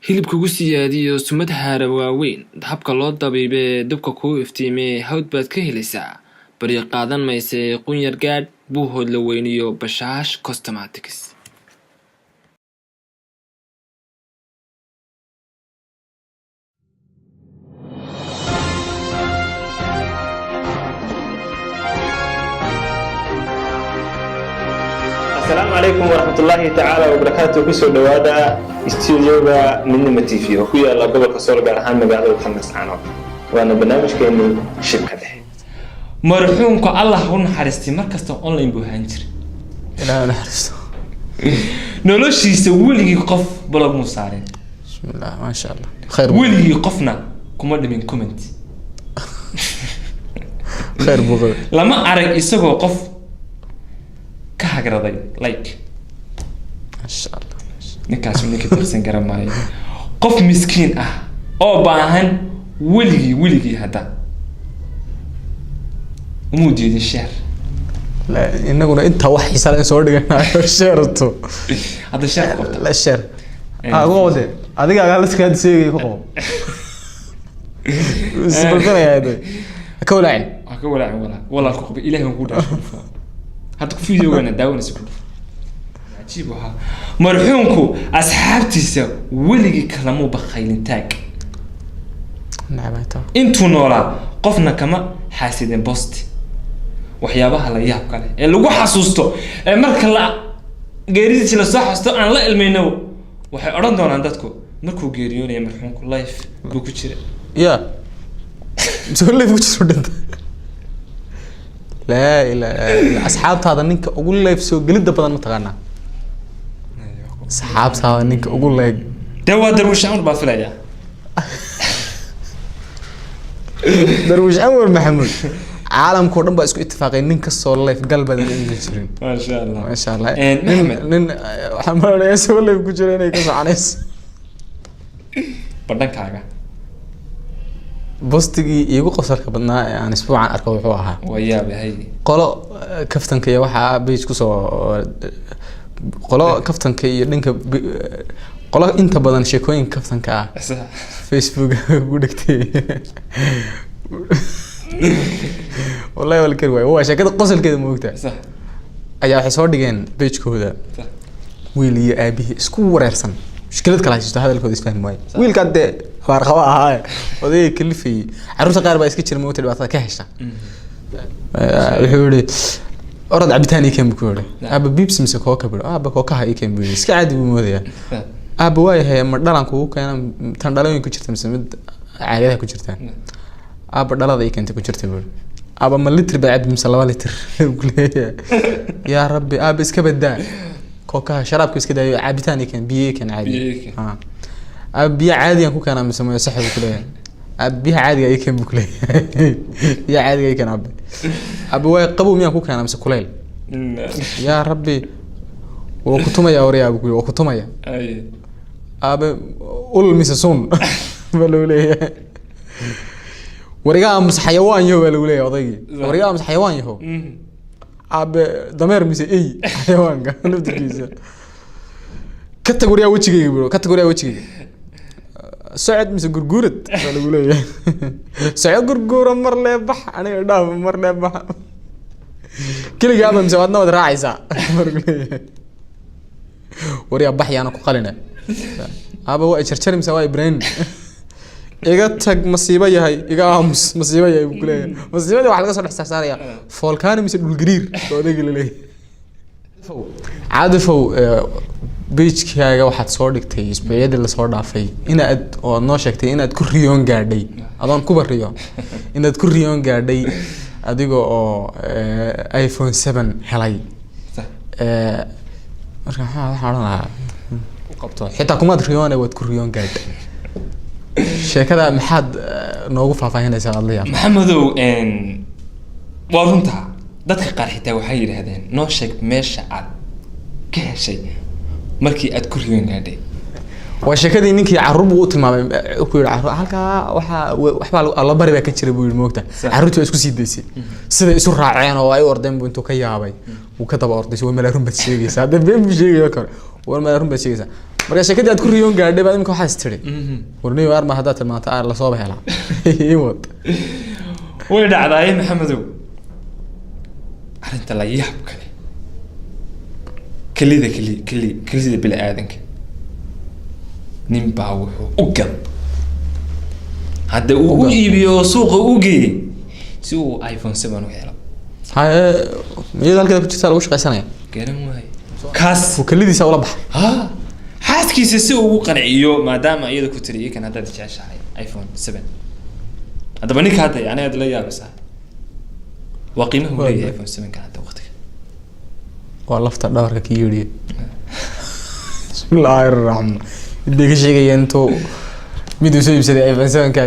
hilibka ugu siyaadiyo sumad haara waaweyn habka loo dabiibee dabka kuu iftiimee hawd baad ka helaysaa bari qaadan mayse qunyar gaadh buuhood la weyniyo bashaash cosmetics. السلام عليكم ورحمة الله تعالى وبركاته. كسر دوادا استوديوغا من تيفي وكويا الله قبل كسر جارهان مقالة الخمس عنو وأنا برنامج كأنه شبكة ده مرحومك الله هون حرستي مركز أونلاين بوهانجر لا أنا حرست نولش يسوي لي قف بلغ مصارين. بسم الله ما شاء الله خير ولي قفنا كمان من كومنت خير بغل لما أرى يسوي قف كهجرة لايك ما شاء الله نكاس ونك ترسن جرماي قف مسكين أو باهن ولي هذا مودي الشهر لا إنه أنت وحي سالين صور دقنا شيرته هذا الشهر لا الشهر أقوله هذيك قالت كاد سيء يخو سبلتنا يا هذا أكول عين ولا كوب إله موجود هذا فيديو وانا داون سكول عجيبها مرحومكو أصحابتيسا ولي كلامو بخيلين تاج نعمته انتو نورا قفنا كما حاسدين بوستي وحيابها لا ياب كله اللي هو حسوسته marka la geeridiisa la soo xasto aan la ilmeyno waxay oran doonaan dadku markuu geeriyoonay marxuumku life buu ku jiray يا سو life ku jiro dad لا إلا أصحاب هذا نينك أقول life سو قليل بدن متقنا أصحاب هذا نينك أقول life درويش عمر بافلايا درويش عمر محمود عالم كورن بس اتفاقين نين كسو لايف قلب بدن انجليزي ما شاء الله ما شاء الله نين محمد يسوي لايف ku jiro inay ka soconayso badhankaaga bostigii iigu qosolka badnaa ee aan isbuucan arko wuxuu ahaa wayaabay qolo kaftanka iyo waxa page ku soo qolo kaftanka iyo dhanka qolo inta badan sheekooyin kaftanka ah Facebook ugu dhigtay والله ولا كروي هو عشان كده قصل كده موقتها صح ayaa waxay soo dhigeen page kooda wiil iyo aabihi isku wareersan mushkilad kala haysto hadalkooda isfahmi waayo wiilka de warqaba ahaa oday kalifay caruurta qaar baa iska jira moota dhibaatada ka hesha wuxuu yiri orad cabitaani keen ku yiri aba bibs mise kooka biro aba kookaha ay keen biro iska caadi buu moodaya aba way hay ma dhalan ku keenan tan dhalooyin ku jirta mise mid caagada ku jirta aba dhalada ay keentay ku jirta biro aba ma litr baa cabdi mise 2 litr يا ربي اب اسك بدا كوكا شرابك اسك دايو عابتاني كان بيه كان عادي اب بيه عادي كو كان مسمى صحي كليه اب بيه عادي اي كان بكليه يا عادي اي كان اب واي قبو ميا كو كان مس كليل يا ربي وكتوما يا اوريا ابو وكتوما يا اي اب اول مسسون بلوليه وريغا مس حيوان يو بلوليه odaygi وريغا مس حيوان يهو اب ضمير مس اي حيوان نفديسا كاتيجوريا وجهي برو كاتيجوريا وجهي سعد مس غرغورت لو ليه سعد غرغور مر له بخ انا داف مر له بخ كلي ابا مس wadna wad raacaysa وريا بحيانا ku qalina aba waa jarjar mس waa ibrahim iga tag masiiba yahay iga aamus masiiba yahay ku leeyahay masiibada waxa laga soo dhax saaraya volcano mise dhul gariir oo dhigi leeyahay caadifo beachkaaga waxaad soo dhigtay isbuucyadii la soo dhaafay inaad oo noo sheegtay inaad ku riyoon gaadhay adoon ku bariyo inaad ku riyoon gaadhay adiga oo iPhone 7 helay marka waxa oranaa qabto xitaa kuma riyoon waad ku riyoon gaadhay sheekada maxaad noogu faahfaahinaysaa adliya maxamedow waa runta dadka qaar xitaa waxay yiraahdeen noo sheeg meesha aad ka heshay markii aad ku riyoon gaadhay waa sheekadii ninkii carruur uu tilmaamay ku yiri carruur halka waxba alla bari baa ka jira buu yiri moogta carruurtu isku sii deysay sida isu raaceen oo ay ordeen buu intuu ka yaabay uu ka daba orday way meel run bad sheegaysa hadda been buu sheegay kale war meel run bad sheegaysa marka sheekadii aad ku riyoon gaadhay baad imika waxaas tiri warniyo arma haddaad tilmaanto aar lasoo helaa iwad way dhacdaayay maxamedow arrinta la yaab kale kelida bini aadanka nin baa wuxuu u gad hadda uu u iibiyo suuqa u geeyey si uu iPhone 7 u helo haye miyada halkeeda ku jirta lagu shaqaysanaya garan waaye kaas uu kalidiisa ula baxay xaaskiisa si uu ugu qanciyo maadaama iyada ku tiri kan haddaad jeceshahay iPhone 7 haddaba ninka hadda yani aad la yaabaysaa waa qiimaha uu leeyahay iPhone 7 kan hadda waqtiga waa lafta dhabarka ka yiri bismillahir rahman diga sheegayeen to mid soo iibsaday iPhone 7 ka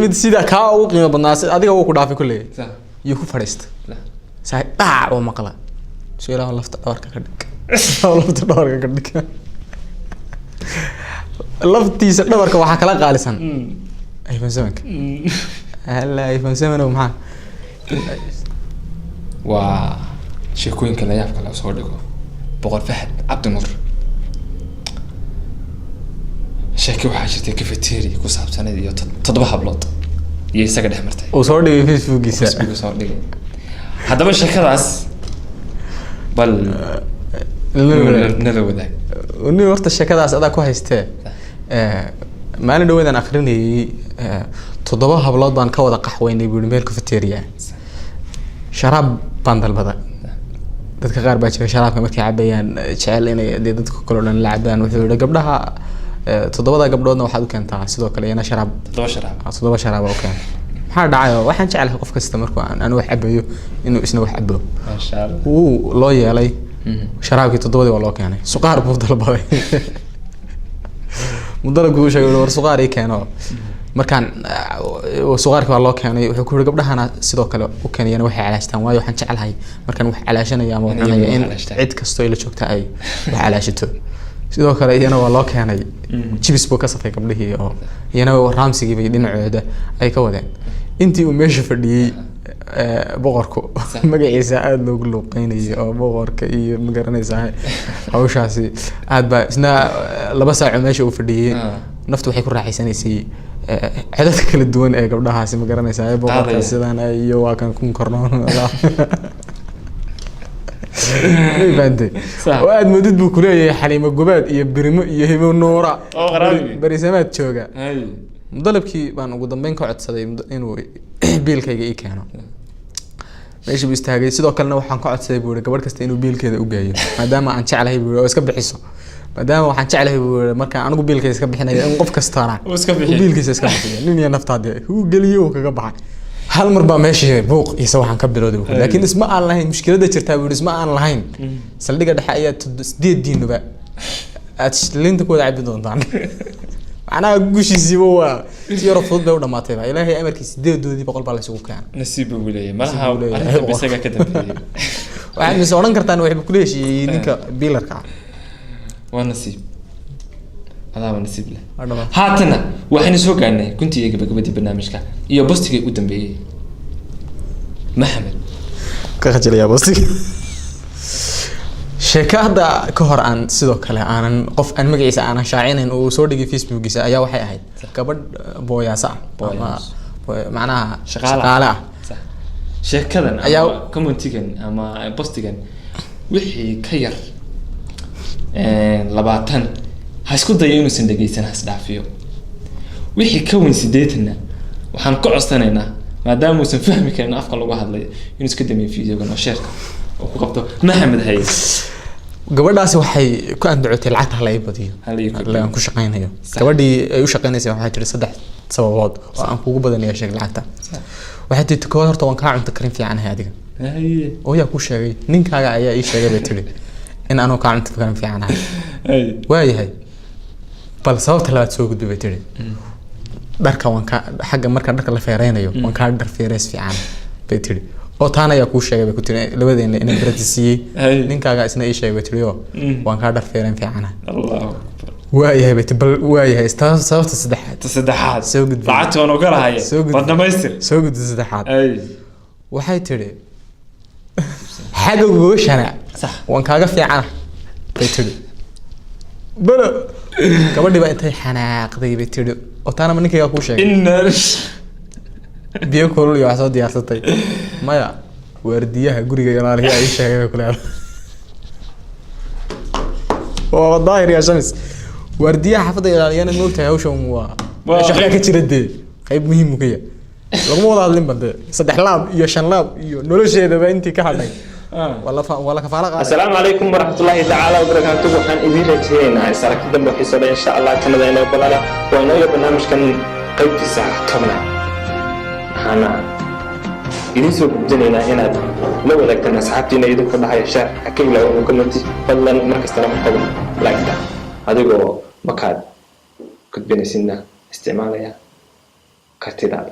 mid sida ka ugu qiimo badnaa adiga uu ku dhaafay kullee iyo ku fadhiista saay dhac oo maqla su'aalaha lafta dhabarka ka dhig lafta dhabarka ka dhig laftiisa dhabarka waxa kala qaalisan iPhone 7 hal iPhone 7 oo maxaa waa sheekooyinka la yaabka la soo dhigo boqor Fahad Cabdinuur sheeko waxaa jirtay cafeteria ku saabsaneed iyo 7 hablood iyo isaga dhex martay oo soo dhigay Facebook-giisa soo dhigay haddaba sheekadaas bal nala wadaag uni horta sheekadaas adaa ku haystee maalin dhaweedaan akhrinayay 7 hablood baan ka wada qaxweynay buu meel cafeteria sharaab baan dalbaday dadka qaar baa jira sharaabka markay cabayaan jecel inay dadka kale oo dhan la cabaan wuxuu yiri gabdhaha 7 gabdhoodna waxaad u keentaa sidoo kale ina sharaab 7 sharaab oo keen maxaa dhacayo waxaan jecelahay qof kasta markuu aan wax cabayo inuu isna wax cabo ma sha Allah uu loo yeelay sharaabkii 7 waa loo keenay suqaar buu dalbaday mudalku uu sheegay war suqaar ay keeno markaan suqaarka waa loo keenay wuxuu ku yiri gabdhahana sidoo kale u keenayna waxay calaashtaan waayo waxaan jecelahay markaan wax calaashanayo ama cunaya in cid kasto ay la joogta ay wax calaashato sidoo kale iyana waa loo keenay chips buu ka safay gabdhihii oo iyana raamsigii bay dhinacooda ay ka wadeen intii uu meesha fadhiyay boqorku magaciisa aad loogu luuqeynayay oo boqorka iyo magaranaysaa hawshaasi aad baa isna 2 saac meesha uu fadhiyay naftu waxay ku raaxaysanaysay codad kala duwan ee gabdhahaasi magaranaysaa boqorka sidaan iyo waa kan kun kornoon bande oo aad moodid buu ku leeyahay xaliimo gobaad iyo birimo iyo hibo noora oo qarabi bariisamaad jooga dalabkii baan ugu dambeyn ka codsaday inuu biilkayga ii keeno meeshii buu istaagay sidoo kalena waxaan ka codsaday buu gabadh kasta inuu biilkeeda u geeyo maadaama aan jecelahay buu oo iska bixiso maadaama waxaan jecelahay buu marka anigu biilkayga iska bixinayo in qof kastana uu biilkiisa iska bixiyo nin iyo naftaade uu geliyo kaga baxay hal mar baa meeshii buuq iyo waxaan ka bilowday laakiin isma aan lahayn mushkilada jirta buu isma aan lahayn saldhiga dhexe ayaa 8 diinuba aad linta ku wada cabbi doontaan macnaha gushiisiiba waa si yar fudud bay u dhamaatay baa ilaahay amarkiisa 8doodii 100 baa la isugu keenay nasiib buu leeyahay malaha arrinta bisaga ka dambeeyay waxaan is oran kartaan waxay ku leeshiiyay ninka biilarka waa nasiib هذا نسيب له هاتنا وحين سوق عنا كنت يجيب قبدي برنامجك يا بوستي قدام بيه محمد كخجل يا بوستي sheekada ka hor aan sidoo kale aanan qof aan magaciisa aan shaacinayn oo soo dhigay Facebook-giisa ayaa waxay ahayd gabadh booyaasa macnaha shaqaale ah sheekadan ayaa commentigan ama postigan wixii ka yar 20 ha isku dayo inuu san dhageysan has dhaafiyo wixii ka weyn 8na waxaan ku codsanaynaa maadaama uu san fahmi karin afka lagu hadlayo inuu iska dameeyo fiidiyogan oo sheerka oo ku qabto Maxamed Hay gabadhaasi waxay ku andacotay lacagta la iibadiyo aan ku shaqeynayo gabadhii ay u shaqeynaysaa waxay tiri 3 sababood oo aan kugu badanayo sheeg lacagta waxay tiri kooda horta waan ka cunto karin fiican hay adiga oo yaa ku sheegay ninkaaga ayaa ii sheegay bay tiri in aanu ka cunto karin fiican hay waayahay bal sababta labaad soo gudbay bay tiri dharka waan ka xagga marka dharka la feereynayo waan ka dhar feereys fiican bay tiri oo taana ayaa ku sheegay bay ku tiri labadeena inay baratisiyay ninkaaga isna ii sheegay bay tiri oo waan ka dhar feereyn fiican Allahu akbar waayahay bay tiri bal waayahay sababta saddexaad soo gudbay lacagta waan uga lahaye bad dhamaystir soo gudbay saddexaad waxay tiri xagga gooshana sax waan kaaga fiican bay tiri bala gabadhi baa intay xanaaqday bay tiri oo taana ma ninkayga kuu sheegay inna biyo kulul iyo wax soo diyaarsatay maya waardiyaha guriga ilaaliya ay sheegay kule oo daahir ya shamis waardiyaha xaafadda ilaaliyana moogtahay hawshan waa shaqada ka jira dee qayb muhiim u ka yahay laguma wada hadlin bade 3 laab iyo 5 laab iyo nolosheedaba intii ka hadhay wala kafaala qaad السلام عليكم ورحمة الله تعالى وبركاته وحن إذن رجينا سارك دم وحيصة إن شاء الله كنا دينا وبلالا وإنه برنامج كان قيب ساعة طبعا أنا إذن سوق جنينا هنا لو لكنا سحبتنا يدك كنا هاي الشارع حكي لو كنت فضلا مركز ترى محتوى لايك ده هذا هو مكان كنت بين سنة استعمالها كتير هذا